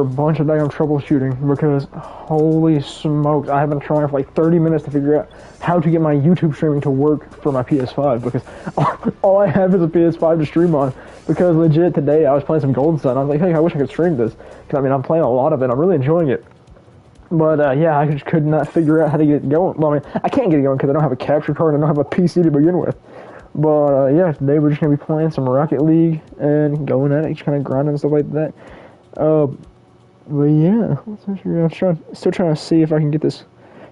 a bunch of damn troubleshooting because holy smokes, I have been trying for like 30 minutes to figure out how to get my YouTube streaming to work for my PS5 because all I have is a PS5 to stream on. Because legit today I was playing some Golden Sun. I was like, hey, I wish I could stream this. Because I mean, I'm playing a lot of it. I'm really enjoying it. But yeah, I just could not figure out how to get it going. Well, I mean, I can't get it going because I don't have a capture card and I don't have a PC to begin with. But yeah, today we're just going to be playing some Rocket League and going at it, just kind of grinding and stuff like that. But yeah, I'm still trying to see if I can get this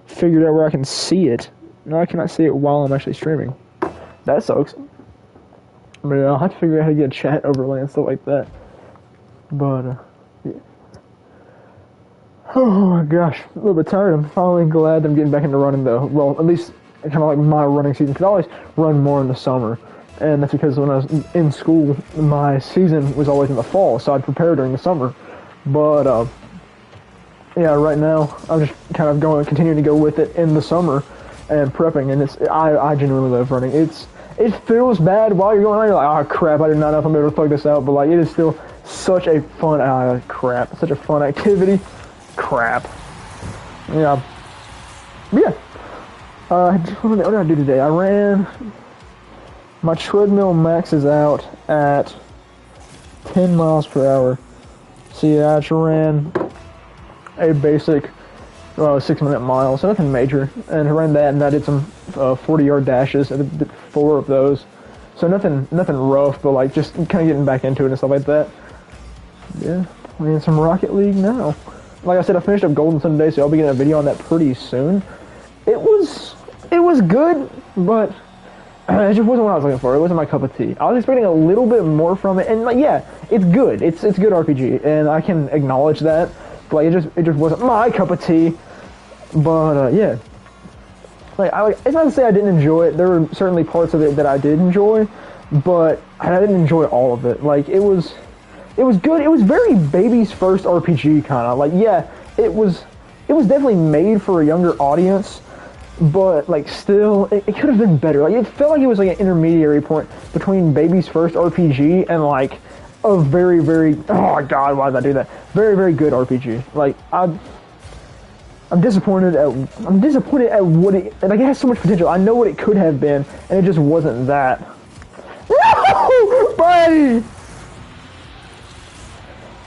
figured out where I can see it. No, I cannot see it while I'm actually streaming. That sucks. But yeah, I'll have to figure out how to get a chat overlay and stuff like that. But yeah. Oh my gosh, a little bit tired. I'm finally glad that I'm getting back into running though. Well, at least kind of like my running season, because I always run more in the summer. And that's because when I was in school, my season was always in the fall, so I'd prepare during the summer. But yeah, right now I'm just kind of continuing to go with it in the summer and prepping. And I genuinely love running. It feels bad while you're going on. You're like, oh crap, I did not know if I'm able to plug this out. But like, it is still such a fun such a fun activity. Crap. Yeah. But yeah. What did I do today? I ran. My treadmill maxes out at 10 miles per hour. So yeah, I just ran a basic 6-minute mile, so nothing major. And I ran that, and I did some 40-yard dashes. I did 4 of those. So nothing rough, but like just kind of getting back into it and stuff like that. Yeah, playing some Rocket League now. Like I said, I finished up Golden Sun today, so I'll be getting a video on that pretty soon. It was good, but it just wasn't what I was looking for. It wasn't my cup of tea. I was expecting a little bit more from it, and like, yeah, it's good. It's good RPG, and I can acknowledge that. But like, it just wasn't my cup of tea. But yeah, it's not to say I didn't enjoy it. There were certainly parts of it that I did enjoy, but I didn't enjoy all of it. Like it was good. It was very baby's first RPG kind of. Like yeah, it was definitely made for a younger audience. But like still, it could have been better. Like it felt like it was like an intermediary point between baby's first RPG and like a very, very, oh my god, why did I do that? Very, very good RPG. Like I'm disappointed at what it, like it has so much potential. I know what it could have been, and it just wasn't that. No, buddy.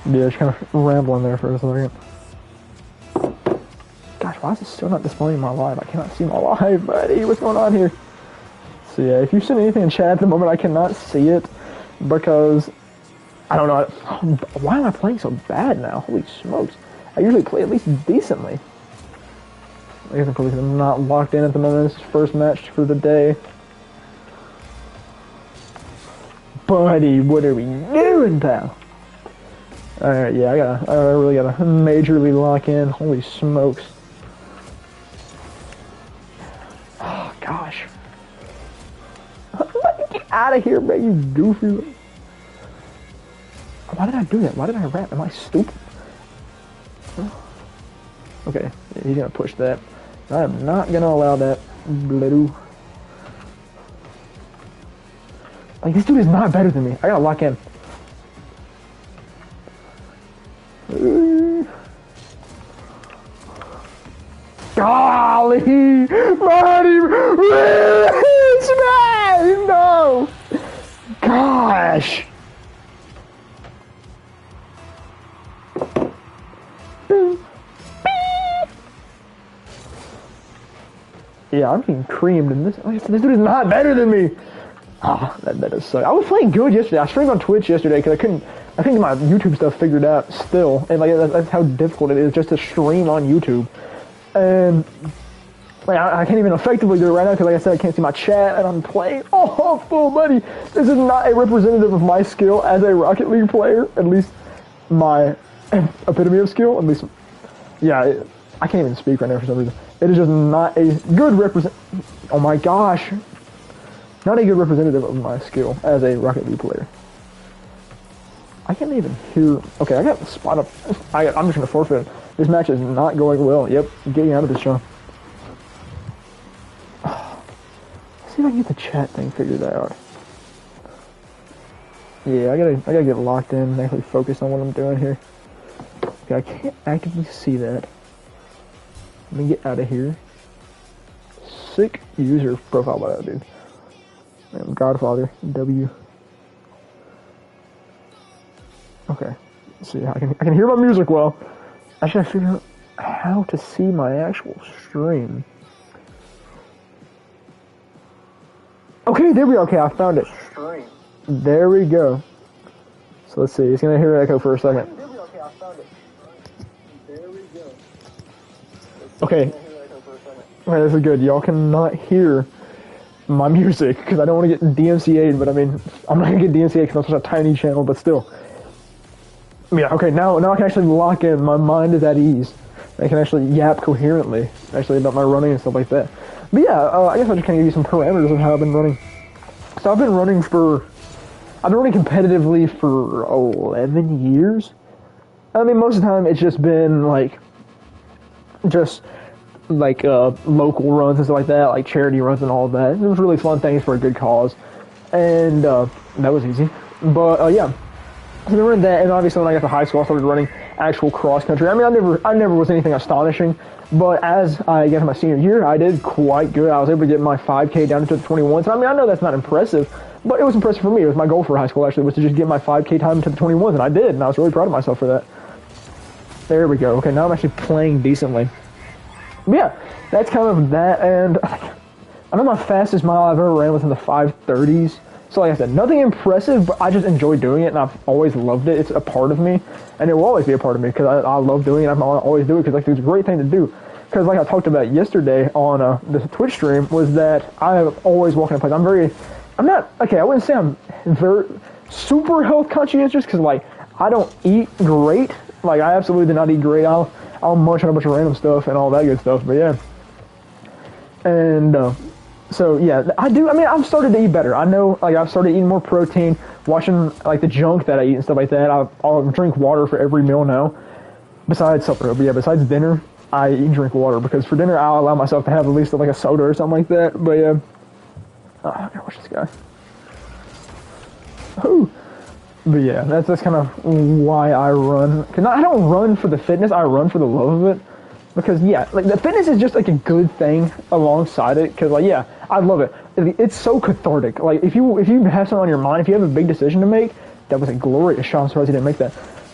Yeah, just kind of rambling there for a second. Gosh, why is it still not displaying my live? I cannot see my live, buddy. What's going on here? So yeah, if you send anything in chat at the moment, I cannot see it because I don't know. Why am I playing so bad now? Holy smokes! I usually play at least decently. I guess I'm not locked in at the moment. This is first match for the day. Buddy, what are we doing, pal? Alright, yeah, I really gotta majorly lock in. Holy smokes. Oh, gosh. Get out of here, man, you goofy. Why did I do that? Why did I rap? Am I stupid? Okay, yeah, he's gonna push that. I am not gonna allow that. Blue. Like, this dude is not better than me. I gotta lock in. Golly! Buddy! Rich, man! No! Gosh! Yeah, I'm getting creamed in this. This dude is not better than me. Ah, that does suck. I was playing good yesterday. I streamed on Twitch yesterday because I couldn't get my YouTube stuff figured out still, and like that's how difficult it is just to stream on YouTube. And like I can't even effectively do it right now because, like I said, I can't see my chat and I'm playing. Oh, full buddy, this is not a representative of my skill as a Rocket League player. At least my epitome of skill. At least, yeah, I can't even speak right now for some reason. It is just not a good oh my gosh. Not a good representative of my skill as a Rocket League player. I can't even hear. Okay, I got the spot up. I'm just gonna forfeit. This match is not going well. Yep, getting out of this show. Let's see if I can get the chat thing figured out. Yeah, I gotta get locked in and actually focus on what I'm doing here. Okay, I can't actively see that. Let me get out of here. Sick user profile by that dude. Godfather W. Okay, let's see. I can hear my music well. I should figure out how to see my actual stream. Okay, there we go. Okay, I found it. There we go. So let's see. It's gonna hear echo for a second. Okay. Okay, this is good. Y'all cannot hear my music because I don't want to get DMCA'd, but I mean, I'm not gonna get DMCA'd because I'm such a tiny channel, but still. Yeah, okay, now I can actually lock in. My mind is at ease. I can actually yap coherently, actually, about my running and stuff like that. But yeah, I guess I'll just kind of give you some parameters of how I've been running. So I've been running competitively for 11 years. I mean, most of the time it's just been like local runs and stuff like that, like charity runs and all of that. It was really fun things for a good cause, and that was easy. But yeah, so I ran that, and obviously when I got to high school, I started running actual cross country. I mean, I never was anything astonishing, but as I got to my senior year, I did quite good. I was able to get my 5K down to the 21. So I mean, I know that's not impressive, but it was impressive for me. It was my goal for high school actually, was to just get my 5K time to the 21s, and I did, and I was really proud of myself for that. There we go. Okay, now I'm actually playing decently. But yeah, that's kind of that, and I know my fastest mile I've ever ran was in the 5:30s. So like I said, nothing impressive, but I just enjoy doing it, and I've always loved it. It's a part of me, and it will always be a part of me because I love doing it. I'm always do it because like it's a great thing to do. Because like I talked about yesterday on the Twitch stream, was that I'm always walking in place. I'm not okay. I wouldn't say I'm very super health conscientious because like I don't eat great. Like I absolutely do not eat great. I'll munch on a bunch of random stuff and all that good stuff. But yeah, and. So yeah, I do. I mean, I've started to eat better. I know, like I've started eating more protein, watching like the junk that I eat and stuff like that. I'll drink water for every meal now, besides supper. But yeah, besides dinner, I eat and drink water because for dinner I'll allow myself to have at least like a soda or something like that. But yeah, oh, I gotta watch this guy. Ooh. But yeah, that's kind of why I run. Cause I don't run for the fitness. I run for the love of it. Because yeah, like the fitness is just like a good thing alongside it. Because like yeah, I love it. It's so cathartic. Like if you have something on your mind, if you have a big decision to make, that was a glorious shot. I'm surprised you didn't make that.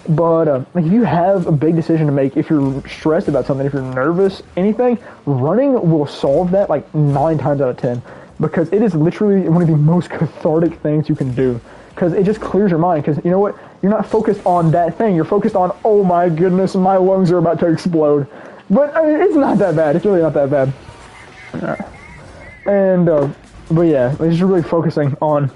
But like if you have a big decision to make, if you're stressed about something, if you're nervous, anything, running will solve that like 9 times out of 10. Because it is literally one of the most cathartic things you can do. Because it just clears your mind. Because you know what? You're not focused on that thing. You're focused on, oh my goodness, my lungs are about to explode. But I mean, it's not that bad. It's really not that bad. And but yeah, it's just really focusing on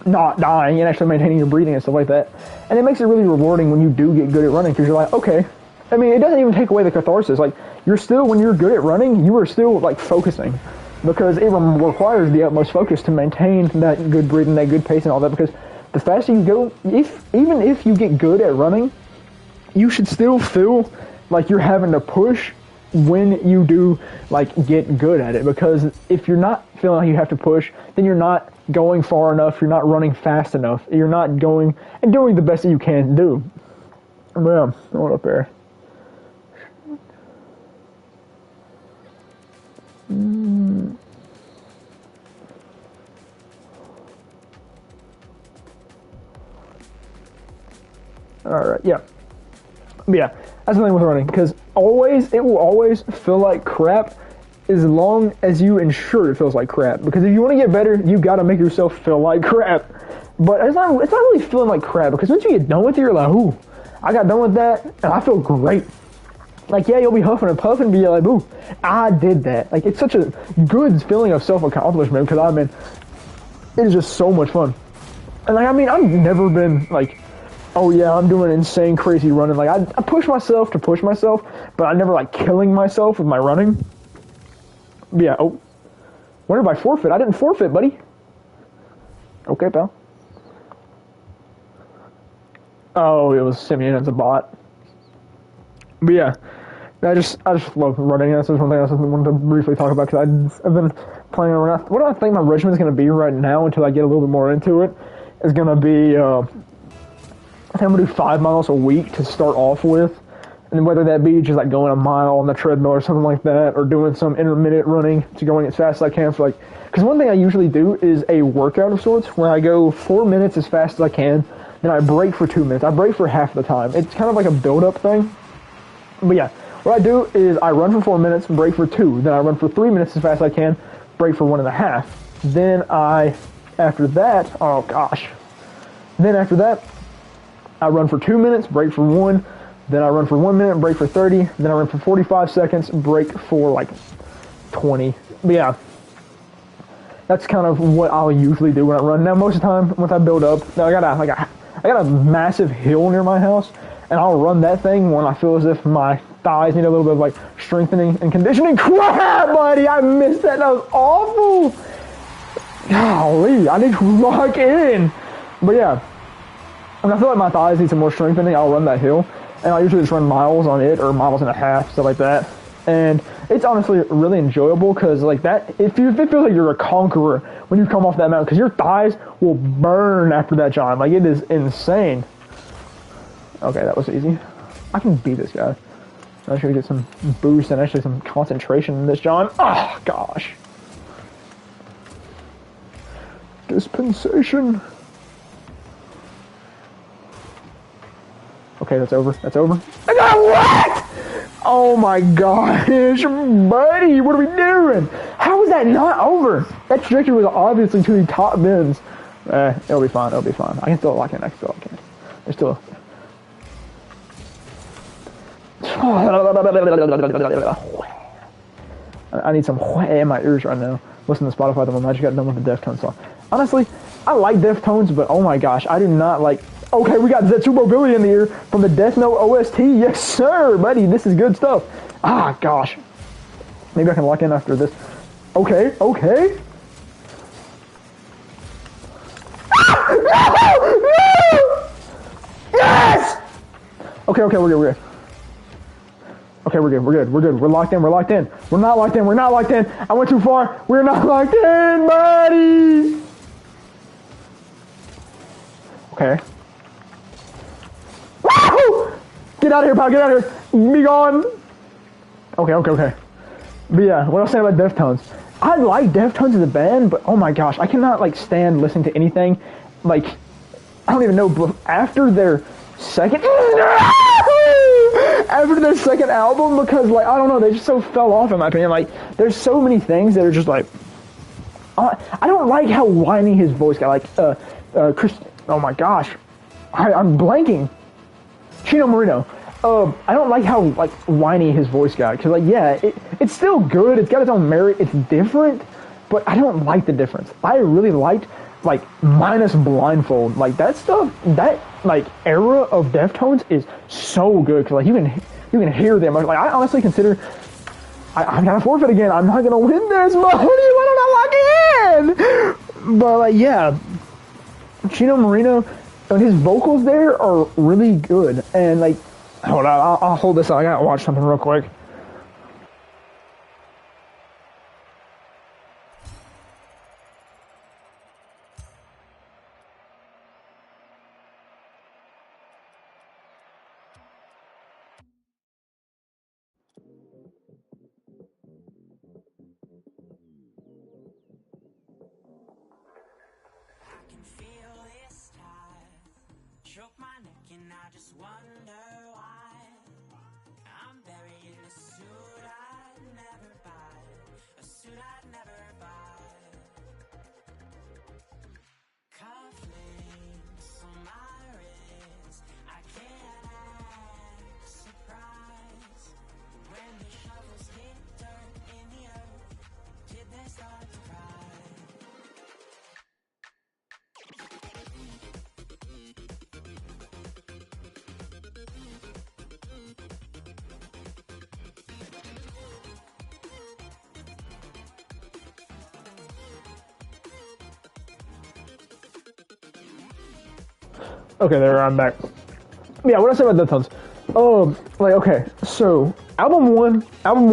not dying and actually maintaining your breathing and stuff like that. And it makes it really rewarding when you do get good at running because you're like, okay. I mean, it doesn't even take away the catharsis. Like you're still, when you're good at running, you are still like focusing because it requires the utmost focus to maintain that good breathing, that good pace, and all that. Because the faster you go, even if you get good at running, you should still feel like you're having to push when you do like get good at it, because if you're not feeling like you have to push, then you're not going far enough, you're not running fast enough, you're not going and doing the best that you can do. Yeah, hold up there. Alright, yeah. But yeah, that's the thing with running, because it will always feel like crap as long as you ensure it feels like crap. Because if you want to get better, you got to make yourself feel like crap. But it's not really feeling like crap, because once you get done with it, you're like, ooh, I got done with that, and I feel great. Like, yeah, you'll be huffing and puffing, but you're like, ooh, I did that. Like, it's such a good feeling of self-accomplishment, because, I mean, it is just so much fun. And, like, I mean, I've never been, like, oh yeah, I'm doing insane, crazy running. Like, I push myself to push myself, but I never, like, killing myself with my running. But yeah, oh. Wonder if I forfeit. I didn't forfeit, buddy. Okay, pal. Oh, it was Simeon as a bot. But yeah, I just love running. That's just one thing I wanted to briefly talk about, because I've been playing around. What I think my regimen is going to be right now, until I get a little bit more into it, is going to be... I think I'm going to do 5 miles a week to start off with, and whether that be just like going a mile on the treadmill or something like that, or doing some intermittent running to going as fast as I can for like. Because one thing I usually do is a workout of sorts, where I go 4 minutes as fast as I can, then I break for 2 minutes. I break for half the time. It's kind of like a build-up thing. But yeah, what I do is I run for 4 minutes, break for 2. Then I run for 3 minutes as fast as I can, break for 1.5. Then after that, oh gosh. Then after that, I run for 2 minutes, break for 1. Then I run for 1 minute, break for 30. Then I run for 45 seconds, break for like 20. But yeah, that's kind of what I'll usually do when I run. Now, most of the time, once I build up, now I got a massive hill near my house, and I'll run that thing when I feel as if my thighs need a little bit of like strengthening and conditioning. Crap, buddy, I missed that. That was awful. Golly, I need to lock in. But yeah, when I feel like my thighs need some more strengthening, I'll run that hill, and I'll usually just run miles on it, or miles and a half, stuff like that. And it's honestly really enjoyable because like that, it feels like you're a conqueror when you come off that mountain, because your thighs will burn after that, John. Like, it is insane. Okay, that was easy. I can beat this guy. I should get some boost and actually some concentration in this, John. Oh, gosh. Dispensation. Okay, that's over. That's over. I got what? Oh my gosh, buddy, what are we doing? How is that not over? That trajectory was obviously to the top bins. It'll be fine, it'll be fine. I can still lock in, There's still... I need some in my ears right now. Listen to Spotify, the moment I just got done with the Deftones song. Honestly, I like Deftones, but oh my gosh, I do not like... Okay, we got Zetsubo Billy in the ear from the Death Note OST. Yes, sir, buddy. This is good stuff. Ah, gosh. Maybe I can lock in after this. Okay, okay. Yes! Okay, we're good. Okay, we're good. We're locked in. We're not locked in. I went too far. We're not locked in, buddy. Okay. Get out of here, pal. Get out of here. Be gone. Okay. But yeah, what I was saying about Deftones. I like Deftones as a band, but oh my gosh, I cannot like stand listening to anything. Like, I don't even know, but after their second album, because like, I don't know, they just so fell off in my opinion. Like, there's so many things that are just like, I don't like how whiny his voice got. Like, Chris, oh my gosh, I'm blanking. Chino Moreno. I don't like how like whiny his voice got, because like, yeah, it's still good. It's got its own merit. It's different, but I don't like the difference. I really liked like minus Blindfold. Like that stuff, that like era of Deftones is so good, because like you can hear them. Like I honestly consider I'm gonna forfeit again. I'm not gonna win this, buddy. Why don't I lock in? But like, yeah, Chino Moreno. And his vocals there are really good. And like, hold on, I'll hold this on. I gotta watch something real quick. Choke my neck and I just wonder why I'm buried in a suit I'd never buy, a suit I'd never buy. Cufflinks on my wrist, I can't act surprised. When the shovels hit dirt in the earth, did they start to cry? Okay, there, I'm back. Yeah, what I said about Deftones. Like, okay, so album one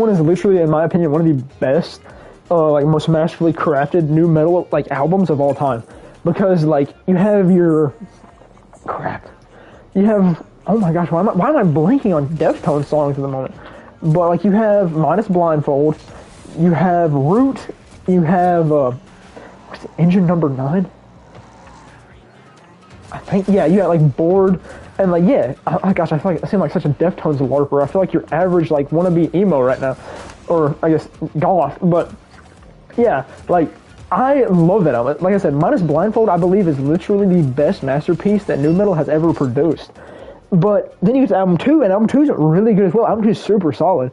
is literally, in my opinion, one of the best, like most masterfully crafted new metal like albums of all time, because like you have oh my gosh, why am I blanking on Deftones songs at the moment? But like you have Minus Blindfold, you have Root, you have what's it, Engine Number 9? I think, yeah, you got like Bored, and like, yeah, oh gosh, I feel like I seem like such a Deftones LARPer. I feel like your average like wannabe emo right now, or I guess goth. But yeah, like I love that album. Like I said, Minus Blindfold I believe is literally the best masterpiece that nu metal has ever produced. But then you get to album 2, and album 2 is really good as well. Album 2 is super solid.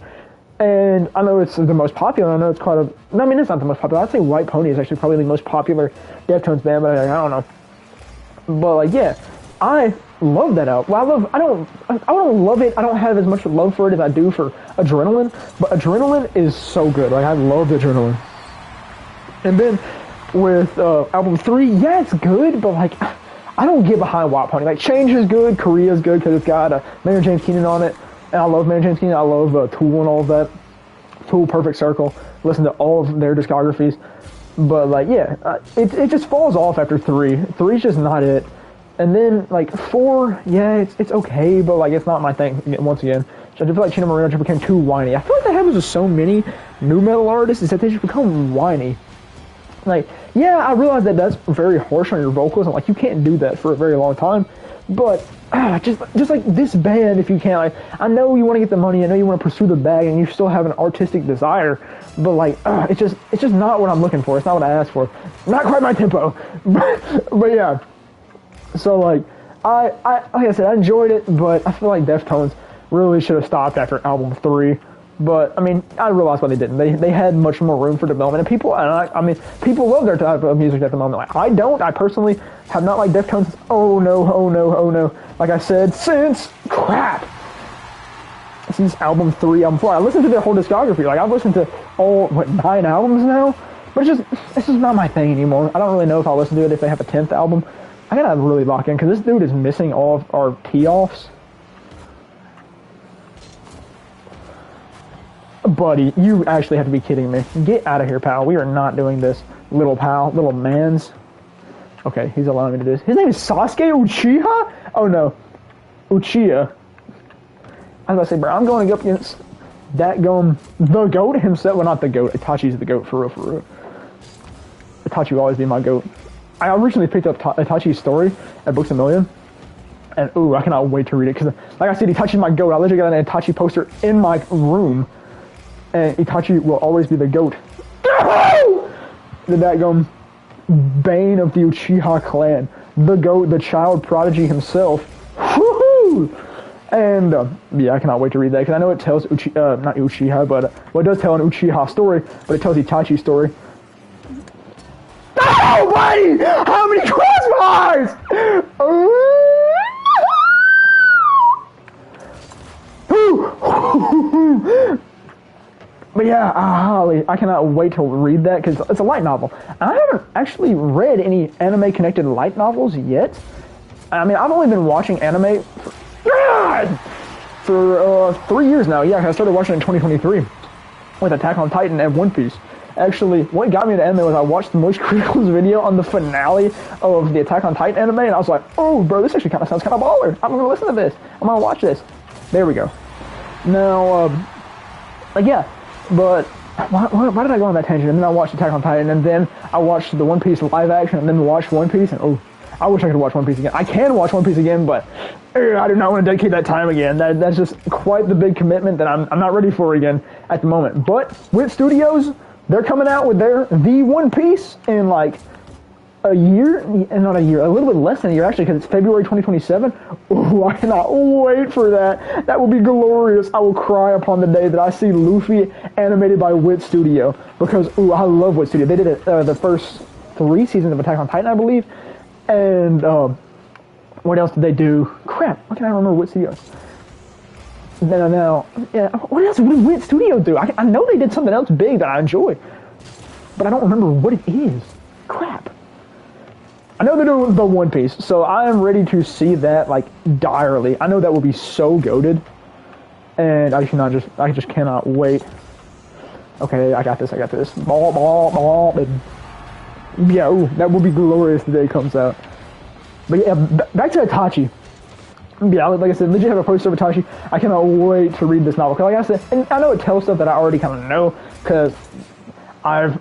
And I know it's the most popular. I know it's quite a... I mean, it's not the most popular. I'd say White Pony is actually probably the most popular Deftones band, but I don't know. But, like, yeah, I love that album. Well, I don't love it. I don't have as much love for it as I do for Adrenaline. But Adrenaline is so good. Like, I love Adrenaline. And then with album 3, yeah, it's good, but, like... I don't get behind White Pony. Like, Change is good, Korea is good, because it's got Maynard James Keenan on it, and I love Maynard James Keenan. I love Tool and all of that. Tool, Perfect Circle. Listen to all of their discographies. But, like, yeah, it just falls off after 3. 3's just not it. And then, like, 4, yeah, it's okay, but, like, it's not my thing, once again. So I feel like Chino Moreno just became too whiny. I feel like that happens with so many nu metal artists, is that they just become whiny. Like, yeah, I realize that that's very harsh on your vocals, and like you can't do that for a very long time. But just like this band, if you can, like, I know you want to get the money, I know you want to pursue the bag, and you still have an artistic desire. But like, it's just not what I'm looking for. It's not what I asked for. Not quite my tempo. But yeah. So like, like I said, I enjoyed it, but I feel like Deftones really should have stopped after album 3. But I mean, I realized why they didn't. They had much more room for development, and people, I mean, people love their type of music at the moment. Like I don't. I personally have not liked Deftones. Oh no. Like I said, since album 3, album 4. I listened to their whole discography. Like I've listened to all 9 albums now. But it's just not my thing anymore. I don't really know if I'll listen to it if they have a 10th album. I gotta really lock in because this dude is missing all of our tee-offs. Buddy, you actually have to be kidding me. Get out of here, pal. We are not doing this. Little pal. Little mans. Okay, he's allowing me to do this. His name is Sasuke Uchiha? Oh, no. Uchiha. I was about to say, bro, I'm going up against the GOAT himself. Well, not the GOAT. Itachi's the GOAT, for real. Itachi will always be my GOAT. I originally picked up Itachi's story at Books A Million. And, ooh, I cannot wait to read it. Because, like I said, Itachi's my GOAT. I literally got an Itachi poster in my room. And Itachi will always be the GOAT. The dadgum bane of the Uchiha clan. The GOAT, the child prodigy himself. Woohoo! And, yeah, I cannot wait to read that, because I know it tells not Uchiha, but, well, it does tell an Uchiha story, but it tells Itachi's story. Oh, buddy! How many crossbars? But yeah, I cannot wait to read that, because it's a light novel. And I haven't actually read any anime-connected light novels yet. I mean, I've only been watching anime for 3 years now. Yeah, I started watching it in 2023 with Attack on Titan and One Piece. Actually, what got me into anime was I watched the Moist Critical's video on the finale of the Attack on Titan anime, and I was like, oh, bro, this actually kind of sounds kind of baller. I'm going to listen to this. I'm going to watch this. There we go. Now, like, yeah. But why did I go on that tangent? And then I watched Attack on Titan, and then I watched the One Piece live action, and then watched One Piece, and oh, I wish I could watch One Piece again. I can watch One Piece again, but I do not want to dedicate that time again. That's just quite the big commitment that I'm not ready for again at the moment. But Wit Studios, they're coming out with the One Piece in like a year, and not a year, a little bit less than a year actually, because it's February 2027. Ooh, I cannot wait for that. That will be glorious. I will cry upon the day that I see Luffy animated by Wit Studio, because ooh, I love Wit Studio. They did it the first 3 seasons of Attack on Titan, I believe, and what else did they do? Crap, why can't I remember Wit Studio? No, yeah. What else did Wit Studio do? I know they did something else big that I enjoy, but I don't remember what it is. Crap. I know they're doing the One Piece, so I am ready to see that, like, direly. I know that will be so goated, and I just cannot wait. Okay, I got this. Ball, and yeah, ooh, that will be glorious the day it comes out. But yeah, back to Itachi. yeah, like I said, legit have a poster of Itachi. I cannot wait to read this novel. Cause like I said, and I know it tells stuff that I already kind of know, because I've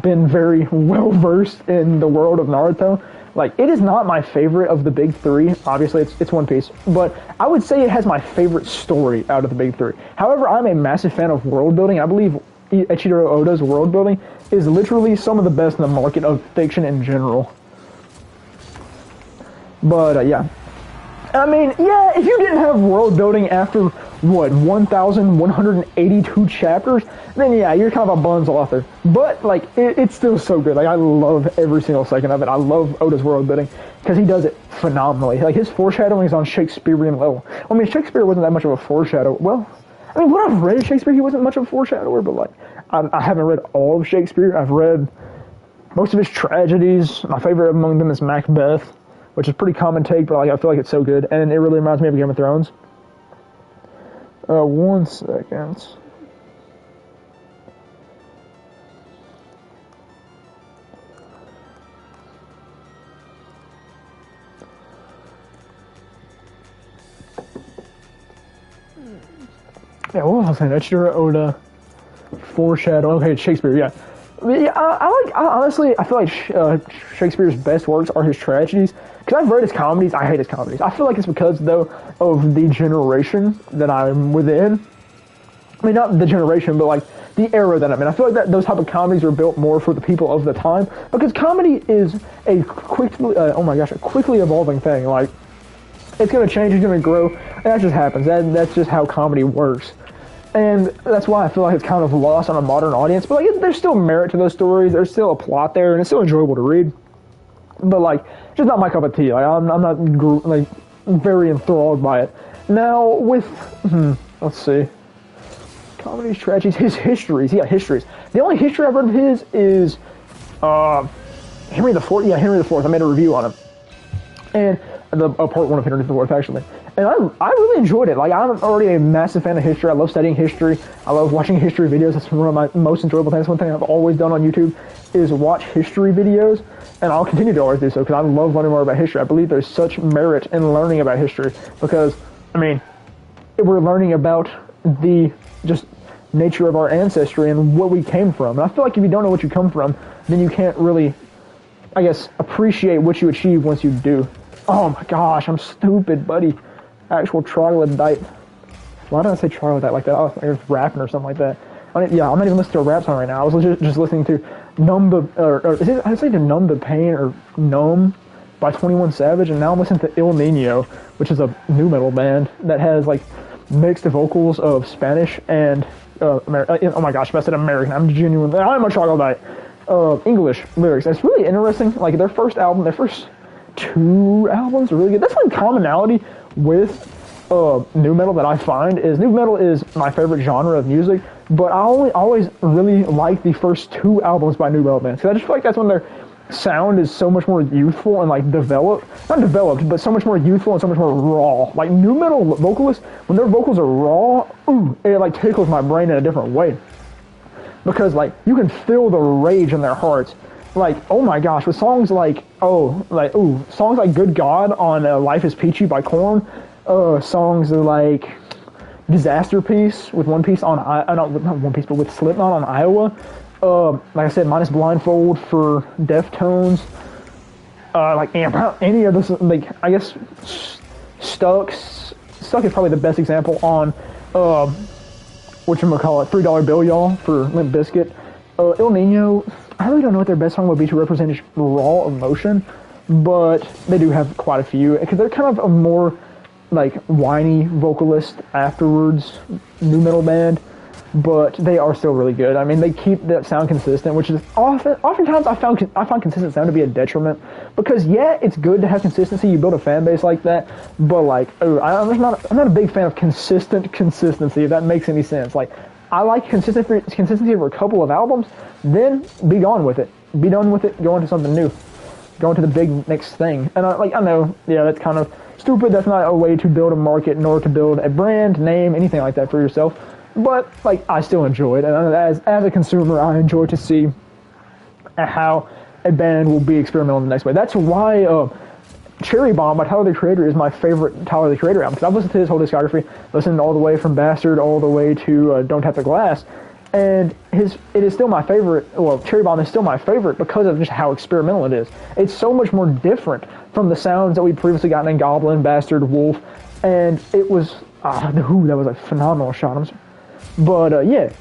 been very well versed in the world of Naruto. Like, it is not my favorite of the big three. Obviously, it's One Piece, but I would say it has my favorite story out of the big three. However, I'm a massive fan of world building. I believe Eiichiro Oda's world building is literally some of the best in the market of fiction in general. But yeah. I mean, yeah, if you didn't have world building after, what, 1,182 chapters, then yeah, you're kind of a buns author. But, like, it's still so good. Like, I love every single second of it. I love Oda's world building, because he does it phenomenally. Like, his foreshadowing is on Shakespearean level. I mean, Shakespeare wasn't that much of a foreshadow. Well, I mean, what I've read of Shakespeare, he wasn't much of a foreshadower, but, like, I haven't read all of Shakespeare. I've read most of his tragedies. My favorite among them is Macbeth, which is pretty common take, but like, I feel like it's so good, and it really reminds me of Game of Thrones. 1 second. Yeah, what was I saying? Eiichiro Oda, foreshadow. Okay, Shakespeare, yeah. Yeah, honestly, I feel like Shakespeare's best works are his tragedies. Because I've read his comedies, I hate his comedies. I feel like it's because, though, of the generation that I'm within. I mean, not the generation, but, like, the era that I'm in. I feel like that those type of comedies are built more for the people of the time. Because comedy is a quickly, a quickly evolving thing. Like, it's going to change, it's going to grow, and that just happens. That's just how comedy works. And that's why I feel like it's kind of lost on a modern audience. But like, there's still merit to those stories. There's still a plot there, and it's still enjoyable to read. But like, just not my cup of tea. Like, I'm not like very enthralled by it. Now with let's see, comedies, tragedies, his histories. He got histories. The only history I've read of his is Henry IV. Yeah, Henry IV. I made a review on him, and part one of Henry IV actually. And I really enjoyed it. Like, I'm already a massive fan of history. I love studying history. I love watching history videos. That's one of my most enjoyable things. One thing I've always done on YouTube is watch history videos, and I'll continue to always do so because I love learning more about history. I believe there's such merit in learning about history because, I mean, we're learning about the just nature of our ancestry and what we came from. And I feel like if you don't know what you come from, then you can't really, I guess, appreciate what you achieve once you do. Oh my gosh, I'm stupid, buddy. Actual troglodyte. Why did I say troglodyte like that? I was rapping or something like that. I'm not even listening to a rap song right now. I was just listening to I say to Numb the Pain or Numb by 21 Savage, and now I'm listening to Il Nino, which is a new metal band that has like mixed vocals of Spanish and oh my gosh, if I said American, I'm a troglodyte. English lyrics. It's really interesting. Like their first 2 albums are really good. That's one commonality with new metal that I find is new metal is my favorite genre of music, but I always really like the first 2 albums by new metal bands because I just feel like that's when their sound is so much more youthful and like not developed, but so much more youthful and so much more raw. Like new metal vocalists, when their vocals are raw, it like tickles my brain in a different way because like you can feel the rage in their hearts. Like, oh my gosh, with songs like, songs like Good God on Life is Peachy by Korn, songs like Disaster Piece with One Piece on, not One Piece, but with Slipknot on Iowa, like I said, Minus Blindfold for Deftones, any of this, like, I guess, Stuck is probably the best example on, whatchamacallit, $3 Bill Y'all for Limp Bizkit, Il Nino. I really don't know what their best song would be to represent raw emotion, but they do have quite a few because they're kind of a more like whiny vocalist afterwards new metal band, but they are still really good. I mean, they keep that sound consistent, which is oftentimes I find consistent sound to be a detriment because yeah, it's good to have consistency. You build a fan base like that, but like I'm not a big fan of consistency. If that makes any sense, like. I like consistency for a couple of albums, then be gone with it. Be done with it, go into something new. Go into the big next thing. And I know, yeah, that's kind of stupid. That's not a way to build a market, nor to build a brand, name, anything like that for yourself. But, like, I still enjoy it. And as a consumer, I enjoy to see how a band will be experimental in the next way. That's why Cherry Bomb by Tyler the Creator is my favorite Tyler the Creator album because I've listened to his whole discography, listened all the way from Bastard all the way to Don't Tap the Glass, and it is still my favorite. Well, Cherry Bomb is still my favorite because of just how experimental it is. It's so much more different from the sounds that we'd previously gotten in Goblin, Bastard, Wolf, and it was that was a phenomenal shot. But yeah,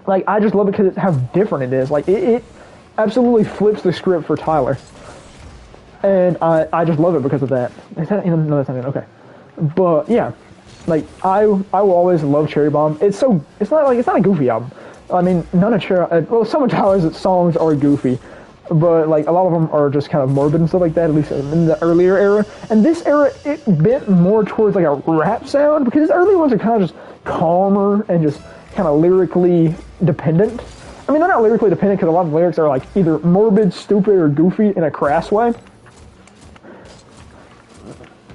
like I just love it because it's how different it is. Like it absolutely flips the script for Tyler. And I just love it because of that. Is that no, that's not it. Okay, but yeah, like I will always love Cherry Bomb. It's not a goofy album. I mean, none of some of Tyler's songs are goofy, but like a lot of them are just kind of morbid and stuff like that. At least in the earlier era, and this era it bent more towards like a rap sound because his early ones are kind of just calmer and just kind of lyrically dependent. I mean, they're not lyrically dependent because a lot of lyrics are like either morbid, stupid, or goofy in a crass way.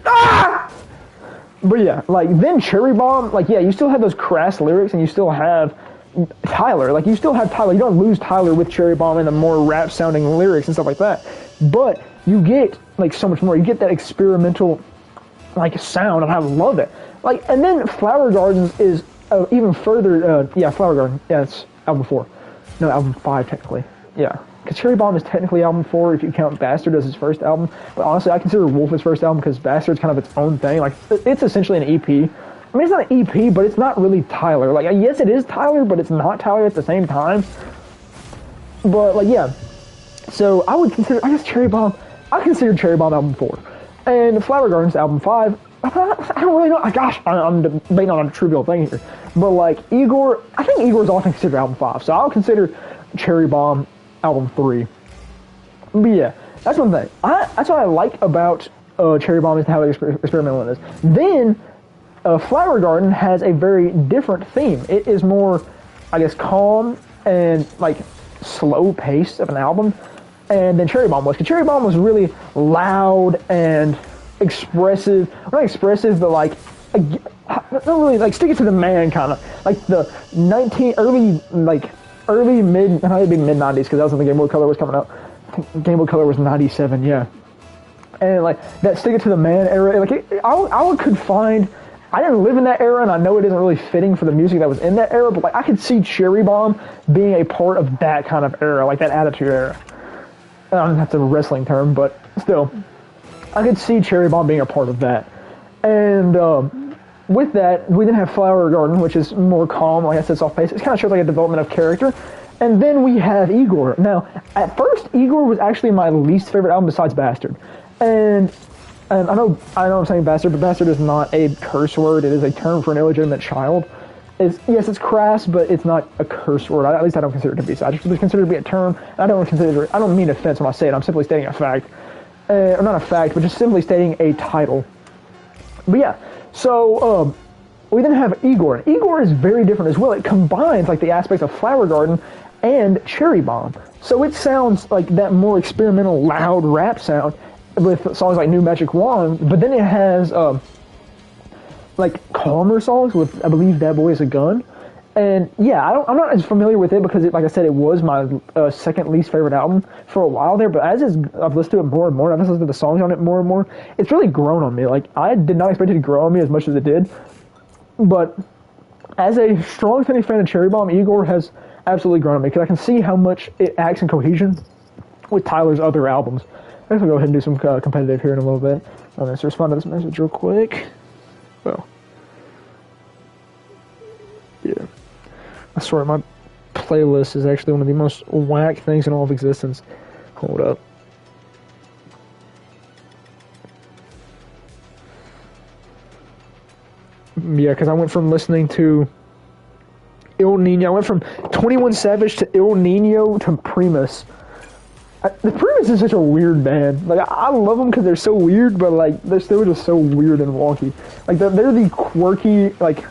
Ah! But yeah, like then Cherry Bomb, like yeah, you still have those crass lyrics and you still have Tyler. Like you still have Tyler. You don't lose Tyler with Cherry Bomb and the more rap sounding lyrics and stuff like that. But you get like so much more. You get that experimental like sound and I love it. Like and then Flower Gardens is even further. Flower Garden. Yeah, it's album 4. No, album 5 technically. Yeah. Because Cherry Bomb is technically album 4 if you count Bastard as his first album. But honestly, I consider Wolf his first album because Bastard's kind of its own thing. Like, it's essentially an EP. I mean, it's not an EP, but it's not really Tyler. Like, yes, it is Tyler, but it's not Tyler at the same time. But, like, yeah. So, I consider Cherry Bomb album 4. And Flower Gardens album 5, I don't really know. Gosh, I'm debating on a trivial thing here. But, like, Igor, I think Igor's often considered album 5. So, I'll consider Cherry Bomb album 3. But yeah, that's one thing. That's what I like about Cherry Bomb is how experimental it is. Then, Flower Garden has a very different theme. It is more, I guess, calm and like slow pace of an album. And then Cherry Bomb was. Because Cherry Bomb was really loud and expressive. Not expressive, but like not really like stick it to the man kind of. Like the early mid 90s because that was when the Game Boy Color was coming out. I think Game Boy Color was 97, yeah. And like that stick it to the man era, like I could find. I didn't live in that era, and I know it isn't really fitting for the music that was in that era. But like I could see Cherry Bomb being a part of that kind of era, like that Attitude era. I don't know if that's a wrestling term, but still, I could see Cherry Bomb being a part of that. And with that, we then have Flower Garden, which is more calm, like I said, soft pace. It kind of shows like a development of character. And then we have Igor. Now, at first, Igor was actually my least favorite album besides Bastard. And I know I'm saying Bastard, but Bastard is not a curse word. It is a term for an illegitimate child. It's crass, but it's not a curse word. At least I don't consider it to be. So I just consider it to be a term. And I don't mean offense when I say it. I'm simply stating a fact. Or not a fact, but just simply stating a title. But yeah. So, we then have Igor. Igor is very different as well. It combines, like, the aspects of Flower Garden and Cherry Bomb. So it sounds like that more experimental, loud rap sound with songs like New Magic Wand, but then it has, like, calmer songs with, I believe, That Boy Is a Gun. And, yeah, I'm not as familiar with it because, like I said, it was my second least favorite album for a while there. But I've listened to it more and more, and I've listened to the songs on it more and more, it's really grown on me. Like, I did not expect it to grow on me as much as it did. But as a strong-standing fan of Cherry Bomb, Igor has absolutely grown on me because I can see how much it acts in cohesion with Tyler's other albums. I guess I'll go ahead and do some competitive here in a little bit. Let's respond to this message real quick. Well, yeah. I swear, my playlist is actually one of the most whack things in all of existence. Hold up. Yeah, because I went from listening to Il Nino. I went from 21 Savage to Il Nino to Primus. The Primus is such a weird band. Like, I love them because they're so weird, but like they're still just so weird and wonky. Like they're the quirky like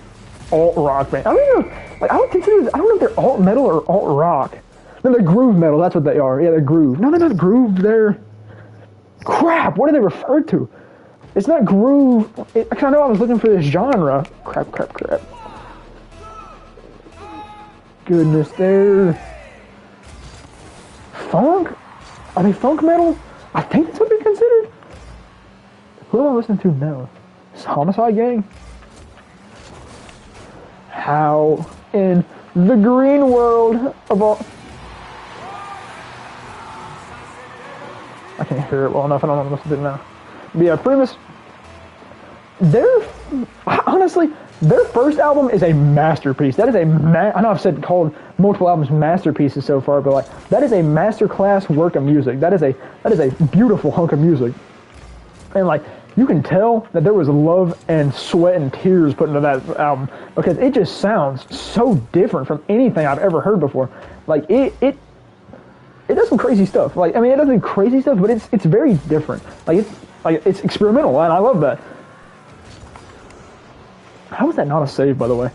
alt rock band. I don't know. Like I don't know if they're alt metal or alt rock. No, they're groove metal. That's what they are. Yeah, they're groove. No, they're not groove. They're crap. What are they referred to? It's not groove. I know I was looking for this genre. Crap. Goodness, they're funk. Are they funk metal? I think that's what they're considered. Who am I listening to now? Is Homicide Gang? How in the green world of all... I can't hear it well enough. I don't know what to do now. But yeah, Primus, honestly, their first album is a masterpiece. That is I know I've said called multiple albums masterpieces so far, but like that is a masterclass work of music. That is a beautiful hunk of music. And like you can tell that there was love and sweat and tears put into that album because it just sounds so different from anything I've ever heard before. Like it does some crazy stuff. Like I mean, it doesn't do crazy stuff, but it's very different. It's experimental, and I love that. How was that not a save, by the way?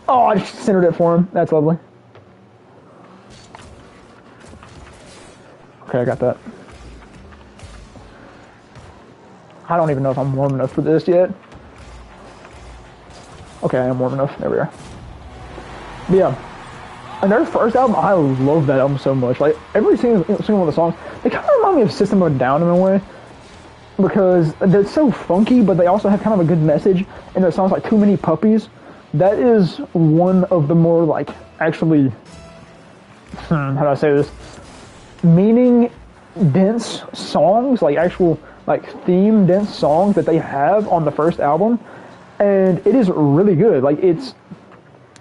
Oh, I just centered it for him. That's lovely. Okay, I got that. I don't even know if I'm warm enough for this yet. Okay, I am warm enough. There we are. But yeah. And their first album, I love that album so much. Like, every single one of the songs, they kind of remind me of System of a Down in a way. Because they're so funky, but they also have kind of a good message. And their songs like Too Many Puppies, that is one of the more like actually, how do I say this? Meaning dense songs, like actual like theme dense songs that they have on the first album. And it is really good. Like it's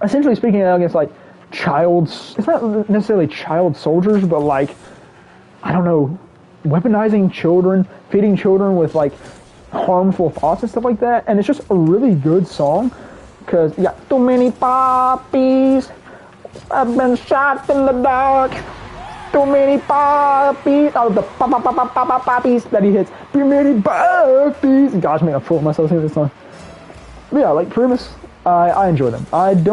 essentially speaking against like it's not necessarily child soldiers, but like, I don't know, weaponizing children, feeding children with like harmful thoughts and stuff like that, and it's just a really good song because you got too many puppies, I've been shot in the dark, too many puppies, out of the puppies that he hits, too many puppies. Gosh, man, I'm full of myself singing this song. But yeah, like Primus, I enjoy them. I'm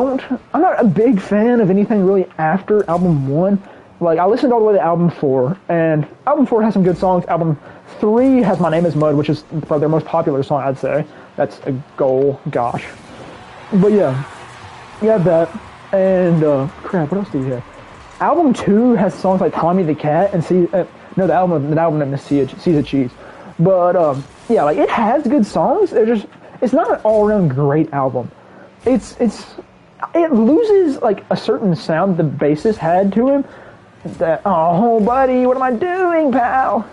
not a big fan of anything really after album 1. Like, I listened all the way to album 4, and album 4 has some good songs. Album 3 has My Name is Mud, which is probably their most popular song, I'd say. That's a goal, gosh. But yeah, you have that, and, crap, what else do you have? Album 2 has songs like Tommy the Cat, and the album name is Seas of Cheese. But, yeah, like, it has good songs, it's not an all-around great album. It loses, like, a certain sound the bassist had to him, that, oh buddy, what am I doing, pal?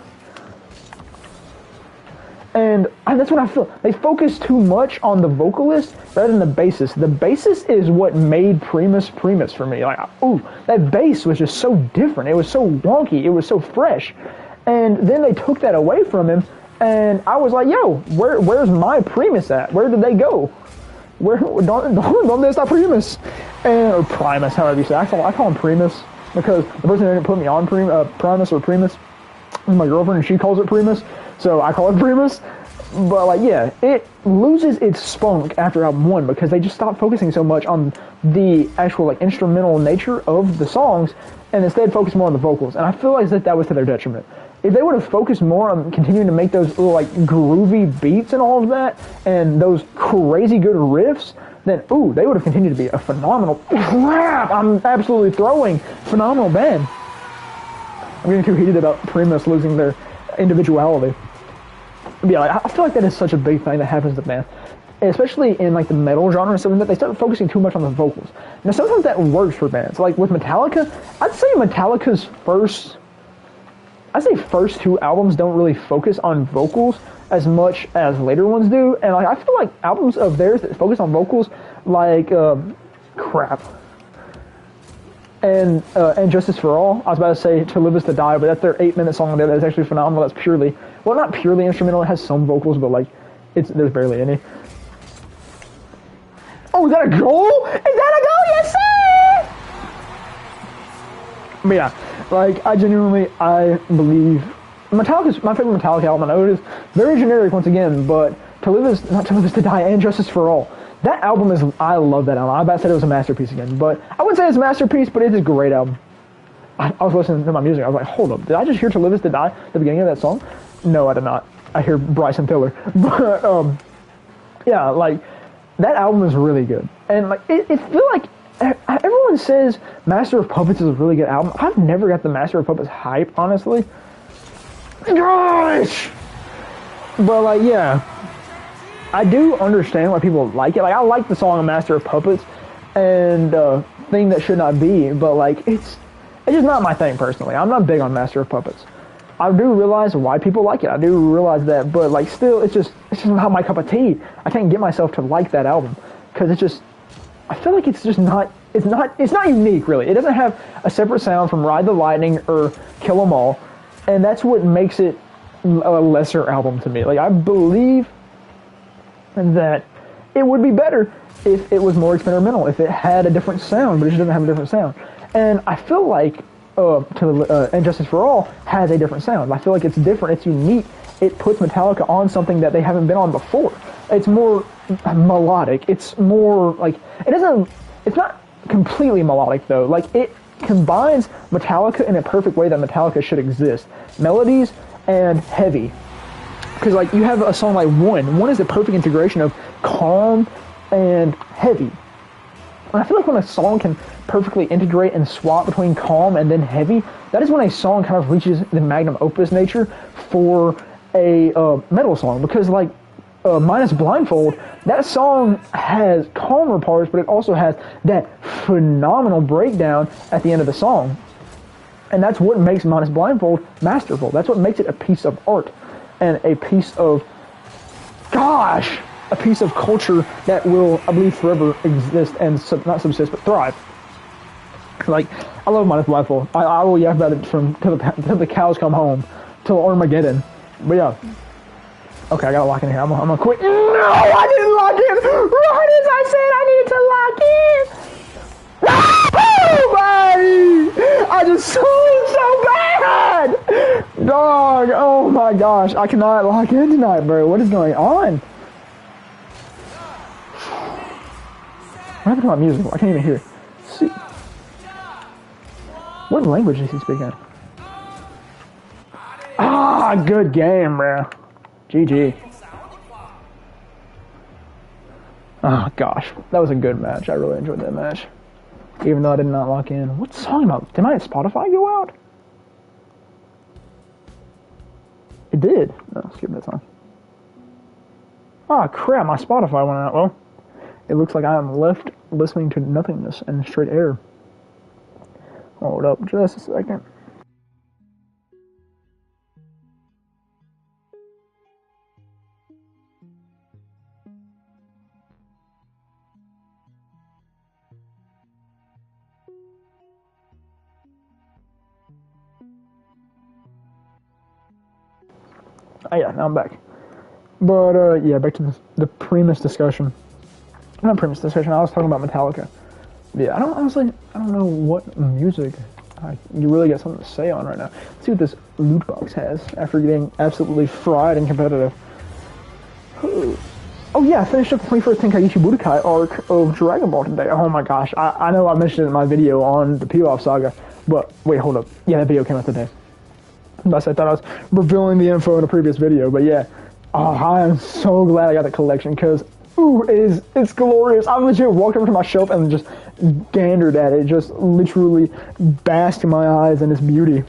And that's what I feel. They focus too much on the vocalist rather than the bassist. The bassist is what made Primus for me. Like, ooh, that bass was just so different. It was so wonky. It was so fresh. And then they took that away from him, and I was like, yo, where's my Primus at? Where did they go? ¿Dónde está Primus? Or Primus, however you say. I call him Primus. Because the person who didn't put me on Primus or Primus is my girlfriend, and she calls it Primus, so I call it Primus. But like, yeah, it loses its spunk after album 1 because they just stopped focusing so much on the actual like instrumental nature of the songs, and instead focus more on the vocals. And I feel like that was to their detriment. If they would have focused more on continuing to make those little like groovy beats and all of that, and those crazy good riffs, then, ooh, they would have continued to be a phenomenal, crap, I'm absolutely throwing, phenomenal band. I'm getting too heated about Primus losing their individuality. But yeah, like, I feel like that is such a big thing that happens to bands, especially in like the metal genre and stuff like that. They start focusing too much on the vocals. Now, sometimes that works for bands. Like with Metallica, I'd say Metallica's first 2 albums don't really focus on vocals as much as later ones do, and like I feel like albums of theirs that focus on vocals, like crap, and Justice for All. I was about to say To Live Is to Die, but that's their 8-minute song there. That's actually phenomenal. That's purely, well, not purely instrumental. It has some vocals, but like there's barely any. Oh, is that a goal? Is that a goal? Yes, sir. But yeah, like I believe. Metallica's my favorite Metallica album. I know it is very generic once again, but To Live Is to Die and Justice for All. That album is, I love that album. I about said it was a masterpiece again, but I wouldn't say it's a masterpiece, but it is a great album. I was listening to my music. I was like, hold up, did I just hear To Live Is to Die at the beginning of that song? No, I did not. I hear Bryson Tiller. But yeah, like that album is really good, and like it feel like everyone says Master of Puppets is a really good album. I've never got the Master of Puppets hype, honestly. Gosh! But like, yeah, I do understand why people like it. Like, I like the song "Master of Puppets" and "Thing That Should Not Be," but like, it's just not my thing personally. I'm not big on Master of Puppets. I do realize why people like it. I do realize that, but like, still, it's just not my cup of tea. I can't get myself to like that album because I feel like it's just not. It's not unique really. It doesn't have a separate sound from Ride the Lightning or Kill 'Em All, and that's what makes it a lesser album to me. Like, I believe that it would be better if it was more experimental, if it had a different sound, but it just doesn't have a different sound. And I feel like And Justice for All has a different sound. I feel like it's different, it's unique. It puts Metallica on something that they haven't been on before. It's more melodic. It's more like, it's not completely melodic though. Like, it combines Metallica in a perfect way that Metallica should exist. Melodies and heavy. Because like, you have a song like One is the perfect integration of calm and heavy. And I feel like when a song can perfectly integrate and swap between calm and then heavy, that is when a song kind of reaches the magnum opus nature for a metal song. Because like, Minus Blindfold, that song has calmer parts, but it also has that phenomenal breakdown at the end of the song. And that's what makes Minus Blindfold masterful. That's what makes it a piece of art and a piece of, a piece of culture that will, I believe, forever exist and not subsist, but thrive. Like, I love Minus Blindfold. I will yap about it till the cows come home, till Armageddon. But yeah. Okay, I gotta lock in here. I'm gonna quit. No, I didn't lock in. Right as I said, I needed to lock in. Nobody! I just saw it so bad! Dog, oh my gosh. I cannot lock in tonight, bro. What is going on? What happened to my music? I can't even hear. See. What language is he speaking? Ah, good game, bro. GG. Oh gosh, that was a good match. I really enjoyed that match. Even though I did not lock in. What song about? Did my Spotify go out? It did. No, skip that song. Oh crap, my Spotify went out. Well, it looks like I am left listening to nothingness and straight air. Hold up just a second. Oh yeah, now I'm back. But yeah, back to the premise discussion. Not premise discussion, I was talking about Metallica. Yeah, I don't know what music you really got something to say on right now. Let's see what this loot box has after getting absolutely fried and competitive. Oh yeah, I finished up the 21st Tenkaichi Budokai arc of Dragon Ball today. Oh my gosh, I know I mentioned it in my video on the Pilaf Saga, but wait, hold up. Yeah, that video came out today. I thought I was revealing the info in a previous video, but yeah. Oh, I am so glad I got the collection, because, ooh, it's glorious. I legit walked over to my shelf and just gandered at it, just literally basking my eyes in its beauty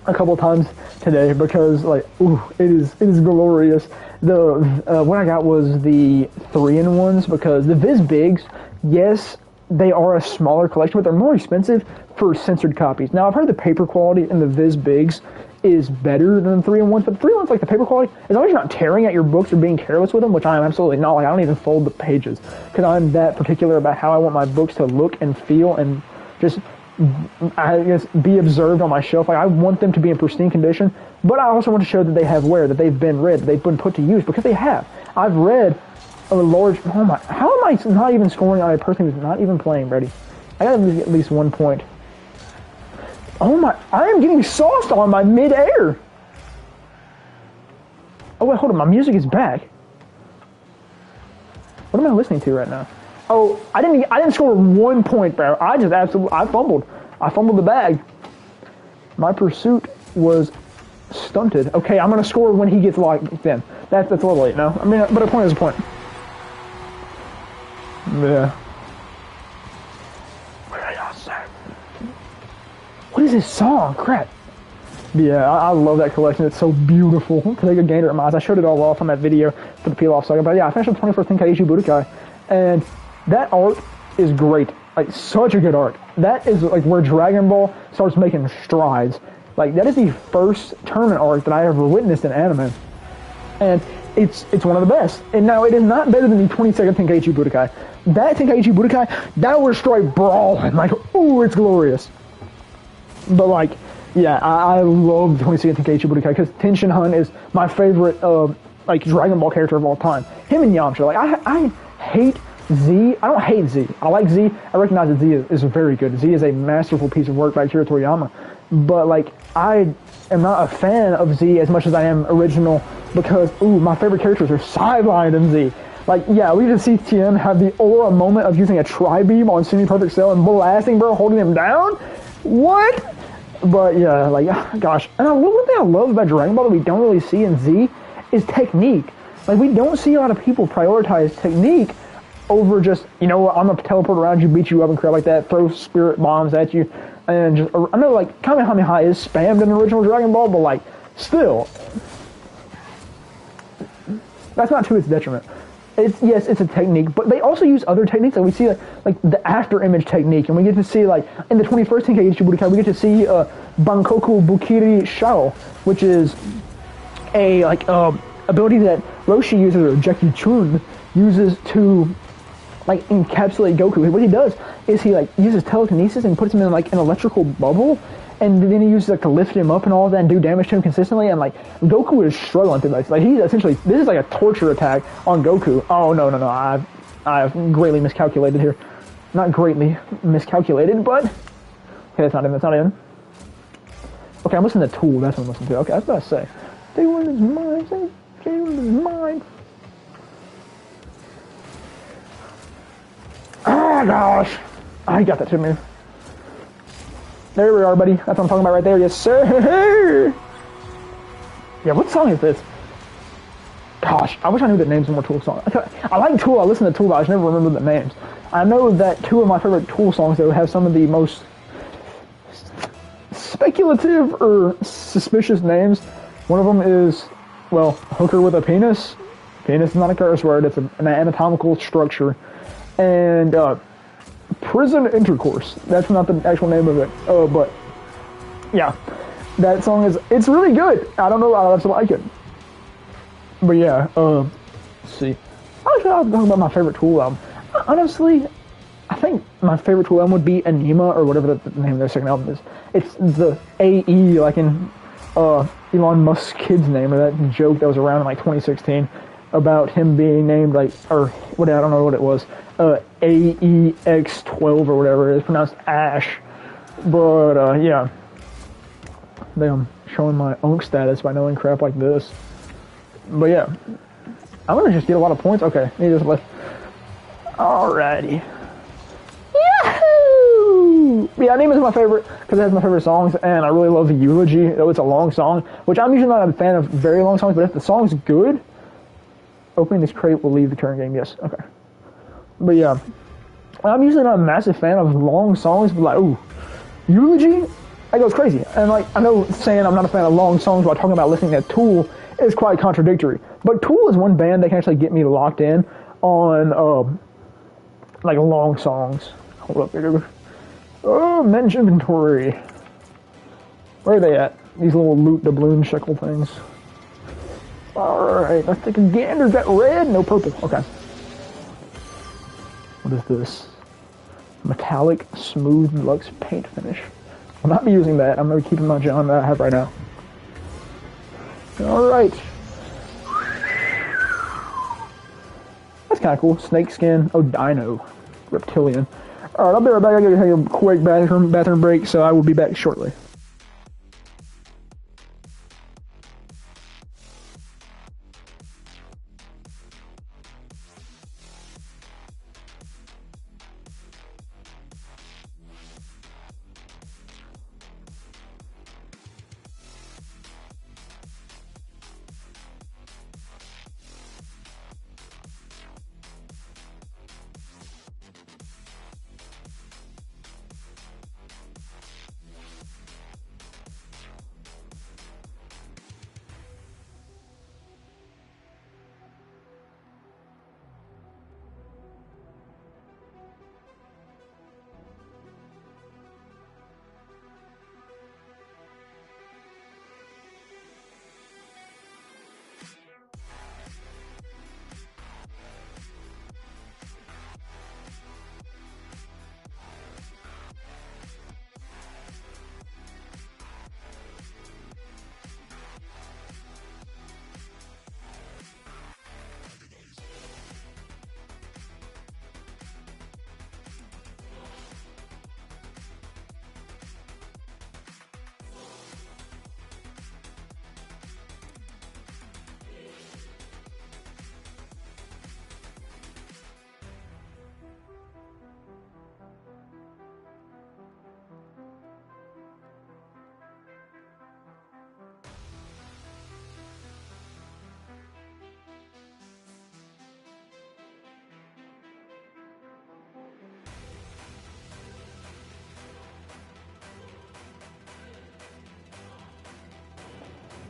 a couple times today, because, like, ooh, it is glorious. What I got was the 3-in-1s, because the Viz Bigs, yes, they are a smaller collection, but they're more expensive for censored copies. Now, I've heard the paper quality in the Viz Bigs is better than the 3-in-1s, but the 3-in-1s, like the paper quality, as long as you're not tearing at your books or being careless with them, which I am absolutely not. Like, I don't even fold the pages, because I'm that particular about how I want my books to look and feel and just, I guess, be observed on my shelf. Like, I want them to be in pristine condition, but I also want to show that they have wear, that they've been read, that they've been put to use, because they have. I've read a large, oh my, how am I not even scoring on a person who's not even playing, Brady? I gotta at least 1 point. Oh my, I am getting sauced on by mid-air. Oh wait, hold on, my music is back. What am I listening to right now? Oh, I didn't score 1 point, bro. I fumbled. I fumbled the bag. My pursuit was stunted. Okay, I'm gonna score when he gets locked in. That's a little late, no? I mean, but a point is a point. Yeah. Where are y'all, sir? What is this song? Crap. Yeah, I love that collection. It's so beautiful. To take a gander at my eyes. I showed it all off on that video for the peel off saga. But yeah, I finished with 21st Tenkaichi Budokai, and that art is great. Like such a good art. That is like where Dragon Ball starts making strides. Like that is the first tournament arc that I ever witnessed in anime, and it's one of the best. And now it is not better than the 22nd Tenkaichi Budokai. That Tenkaichi Budokai, that was straight brawling. Like, ooh, it's glorious. But like, yeah, I love the 22nd Tenkaichi Budokai because Tenshinhan is my favorite like Dragon Ball character of all time. Him and Yamcha. Like I hate Z. I don't hate Z. I like Z. I recognize that Z is very good. Z is a masterful piece of work by Akira Toriyama. But like, I am not a fan of Z as much as I am original because, ooh, my favorite characters are sidelined in Z. Like, yeah, we just see Tien have the aura moment of using a tri-beam on Semi Perfect Cell and blasting bro, holding him down. What? But yeah, like, gosh. And one thing I love about Dragon Ball that we don't really see in Z is technique. Like, we don't see a lot of people prioritize technique over just, you know what, I'm gonna teleport around you, beat you up and crap like that, throw spirit bombs at you, and just, I know like Kamehameha is spammed in the original Dragon Ball, but like, still, that's not to its detriment. Yes, it's a technique, but they also use other techniques. Like we see like the after image technique, and we get to see like in the 21st Tenkaichi Budokai, we get to see Bankoku Bukiri Shao, which is a like ability that Roshi uses, or Jeki Chun uses to like encapsulate Goku. What he does is he like uses telekinesis and puts him in like an electrical bubble, and then he uses like to lift him up and all that and do damage to him consistently. And like Goku is struggling through this. Like he's essentially, this is like a torture attack on Goku. Oh no, I've greatly miscalculated here. Not greatly miscalculated, but okay, that's not in. Okay, I'm listening to Tool. That's what I'm listening to. Okay, I was about to say, Jalen is mine. Jalen is mine. Oh gosh, I got that to me. There we are, buddy. That's what I'm talking about right there. Yes, sir. Yeah, what song is this? Gosh, I wish I knew the names of more Tool songs. I like Tool. I listen to Tool, but I just never remember the names. I know that two of my favorite Tool songs, though, have some of the most speculative or suspicious names. One of them is, well, Hooker with a Penis. Penis is not a curse word. It's an anatomical structure. And Prison Intercourse. That's not the actual name of it. But yeah, that song it's really good. I don't know why I just like it. But yeah, let's see. Actually, I was talking about my favorite Tool album. Honestly, I think my favorite Tool album would be Anima, or whatever the name of their second album is. It's the AE, like in Elon Musk's kid's name, or that joke that was around in like 2016 about him being named like, or what, I don't know what it was, AEX12 or whatever it is, pronounced Ash. But yeah, I'm showing my unk status by knowing crap like this. But yeah, I'm gonna just get a lot of points. Okay, he just left. Alrighty. Yahoo! Yeah, Anima is my favorite because it has my favorite songs, and I really love the Eulogy, though it's a long song, which I'm usually not a fan of very long songs, but if the song's good, opening this crate will leave the current game, yes, okay. But yeah, I'm usually not a massive fan of long songs, but like, ooh, Eulogy, that goes crazy. And like, I know saying I'm not a fan of long songs while talking about listening to Tool is quite contradictory. But Tool is one band that can actually get me locked in on, like long songs. Hold up here. Oh, men's inventory. Where are they at? These little loot doubloon shekel things. Alright, let's take a gander. Is that red? No, purple. Okay. What is this? Metallic Smooth Deluxe Paint Finish. I'll not be using that. I'm going to be keeping my John that I have right now. Alright. That's kind of cool. Snake skin. Oh, dino. Reptilian. Alright, I'll be right back. I gotta take a quick bathroom break, so I will be back shortly.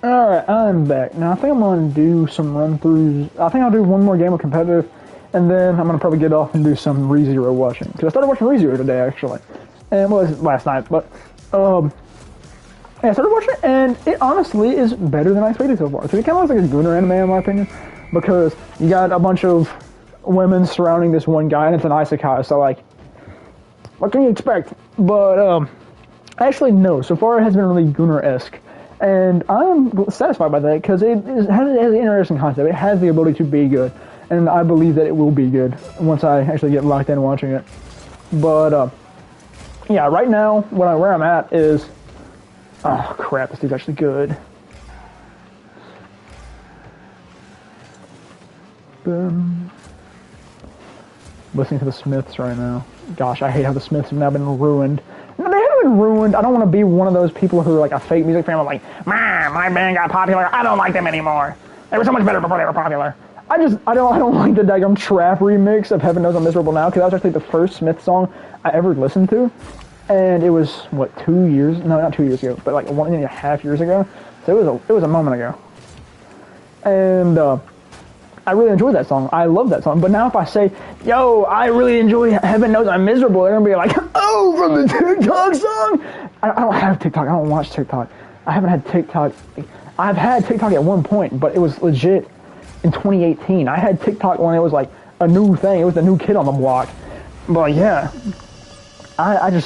Alright, I'm back. Now, I think I'm going to do some run-throughs. I think I'll do one more game of competitive, and then I'm going to probably get off and do some ReZero watching. Because I started watching ReZero today, actually. And, well, it was last night, but, yeah, I started watching it, and it honestly is better than I expected so far. So it kind of looks like a Gunnar anime, in my opinion, because you got a bunch of women surrounding this one guy, and it's an isekai, so, like, what can you expect? But, actually, no. So far, it has been really Gunnar-esque. And I'm satisfied by that because it has an interesting concept. It has the ability to be good, and I believe that it will be good once I actually get locked in watching it. But yeah, right now where I'm at is, oh crap, this dude's actually good. Listening to the Smiths right now. Gosh, I hate how the Smiths have now been ruined. No, they haven't been ruined. I don't want to be one of those people who are like a fake music fan. I'm like, man, my band got popular. I don't like them anymore. They were so much better before they were popular. I don't like the daggum trap remix of Heaven Knows I'm Miserable Now, because that was actually the first Smith song I ever listened to. And it was, what, 2 years? No, not 2 years ago, but like 1.5 years ago. So it was a moment ago. And, I really enjoyed that song. I love that song. But now if I say, yo, I really enjoy Heaven Knows I'm Miserable, they're going to be like, oh, from the TikTok song? I don't have TikTok. I don't watch TikTok. I haven't had TikTok. I've had TikTok at one point, but it was legit in 2018. I had TikTok when it was like a new thing. It was the new kid on the block. But yeah, I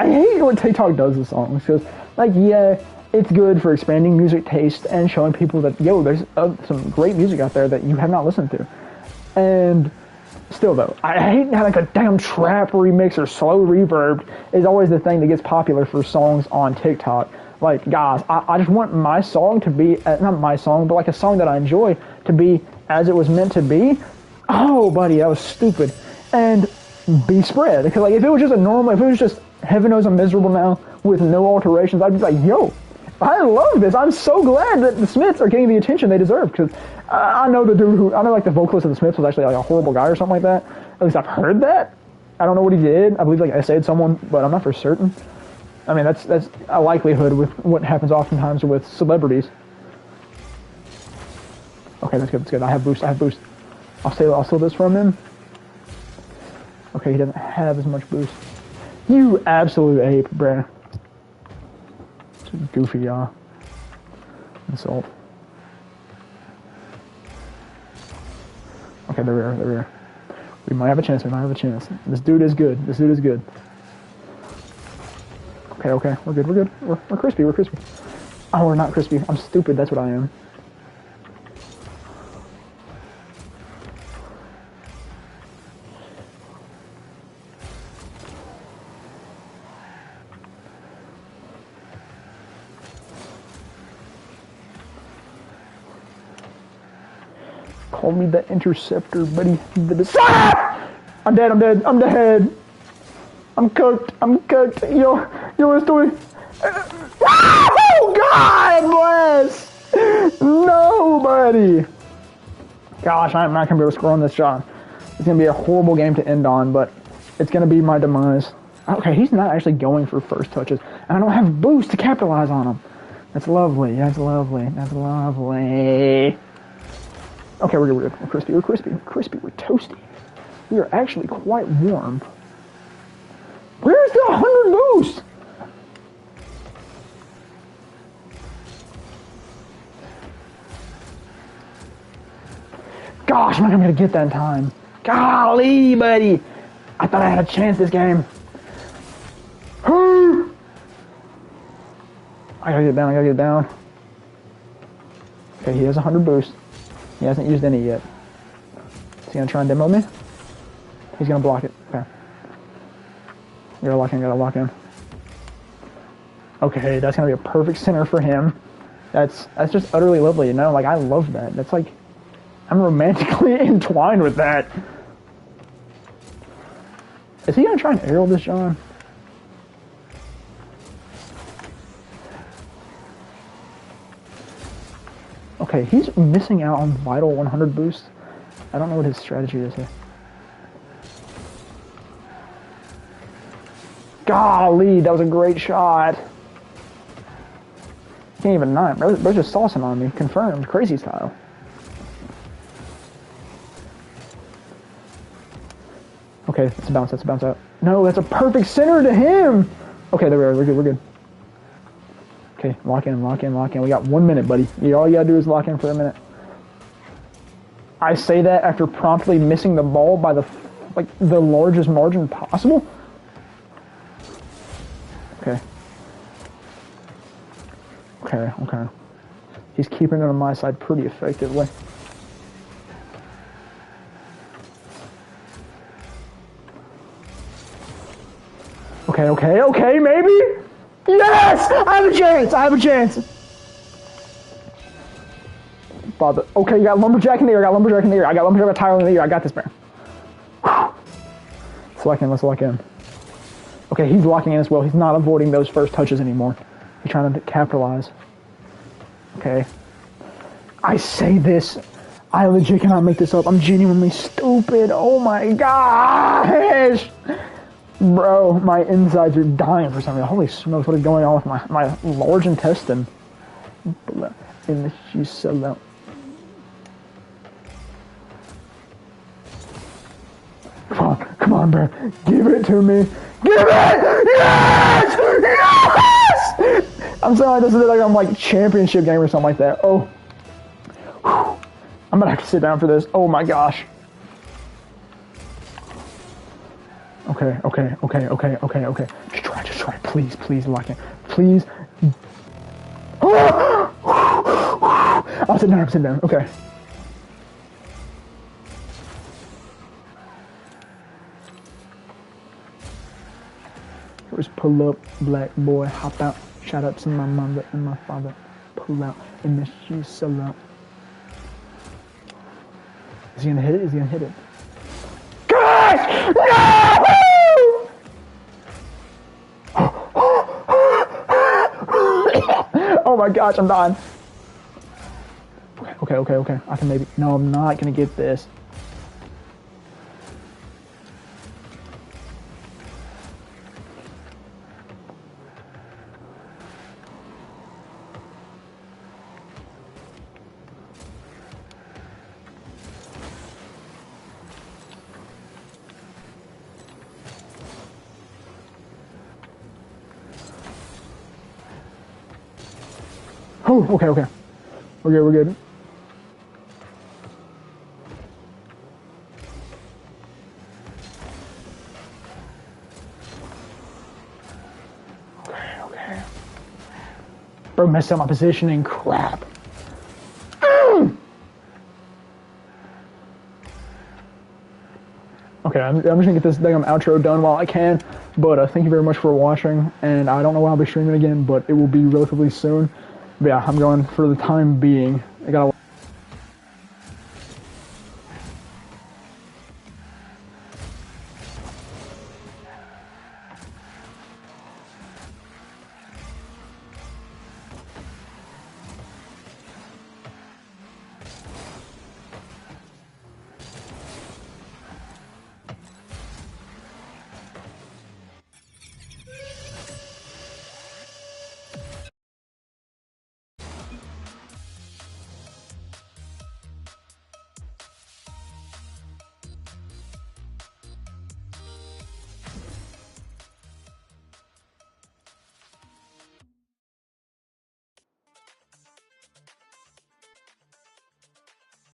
hate what TikTok does with songs. Because, like, yeah, it's good for expanding music taste and showing people that, yo, there's some great music out there that you have not listened to. And still, though, I hate how, like, a damn trap remix or slow reverb is always the thing that gets popular for songs on TikTok. Like, guys, I just want my song to be, not my song, but like a song that I enjoy to be as it was meant to be. Oh, buddy, that was stupid. And be spread. Because, like, if it was just Heaven Knows I'm Miserable Now with no alterations, I'd be like, yo, I love this. I'm so glad that the Smiths are getting the attention they deserve, because I know like the vocalist of the Smiths was actually like a horrible guy or something like that. At least I've heard that. I don't know what he did. I believe like essayed someone, but I'm not for certain. I mean, that's a likelihood with what happens oftentimes with celebrities. Okay, that's good. That's good. I have boost. I'll steal this from him. Okay, he doesn't have as much boost. You absolute ape, bruh. Goofy, insult. Okay, they're here. We might have a chance. This dude is good. Okay, we're good. We're crispy. Oh, we're not crispy. I'm stupid, that's what I am. Call me the interceptor, buddy. I'm dead. I'm cooked. Yo, let's do it. Oh, God bless. Nobody. Gosh, I'm not going to be able to score on this shot. It's going to be a horrible game to end on, but it's going to be my demise. Okay, he's not actually going for first touches, and I don't have boost to capitalize on him. That's lovely. Okay, we're good. We're crispy. We're toasty. We are actually quite warm. Where's the 100 boost? Gosh, I'm not gonna get that in time. Golly, buddy. I thought I had a chance this game. I gotta get down. Okay, he has 100 boost. He hasn't used any yet. Is he gonna try and demo me? He's gonna block it. Okay. Gotta lock in. Okay, that's gonna be a perfect center for him. That's just utterly lovely, you know? Like, I love that. That's like, I'm romantically entwined with that. Is he gonna try and aerial this, John? Okay, he's missing out on vital 100 boost. I don't know what his strategy is here. Golly, that was a great shot. Can't even deny it. Bro's just saucing on me. Confirmed. Crazy style. Okay, that's a bounce. That's a bounce out. No, that's a perfect center to him. Okay, there we are. We're good. We're good. Okay, lock in, lock in, lock in. We got 1 minute, buddy. All you gotta do is lock in for a minute. I say that after promptly missing the ball by the largest margin possible. Okay. Okay, okay. He's keeping it on my side pretty effectively. Okay, okay, okay, maybe? Yes! I have a chance! I have a chance! Father. Okay, you got lumberjack in the air, I got lumberjack in the air, I got lumberjack Tyler in the air, I got this, man. Let's lock in, let's lock in. Okay, he's locking in as well. He's not avoiding those first touches anymore. He's trying to capitalize. Okay. I say this. I legit cannot make this up. I'm genuinely stupid. Oh my gosh! Bro, my insides are dying for some reason. Holy smokes, what is going on with my large intestine? In the she's so out. Come on, bro. Give it to me. Give it! Yes! Yes! I'm sorry, this is like I'm like championship game or something like that. Oh. Whew. I'm gonna have to sit down for this. Oh my gosh. Okay, okay, okay, okay, okay, okay. Just try. Please, please lock in. Please. I'm sitting down. Okay. First pull up, black boy, hop out. Shout out to my mother and my father. Pull out in the shoes, sell out. Is he gonna hit it? Is he gonna hit it? Gosh! No! Oh my gosh, I'm dying. Okay. I can maybe. No, I'm not gonna get this. Oh, okay. We're good. Okay. Bro messed up my positioning. Crap. Okay, I'm just gonna get this damn outro done while I can. But thank you very much for watching. And I don't know when I'll be streaming again, but it will be relatively soon. But yeah, I'm going for the time being. I gotta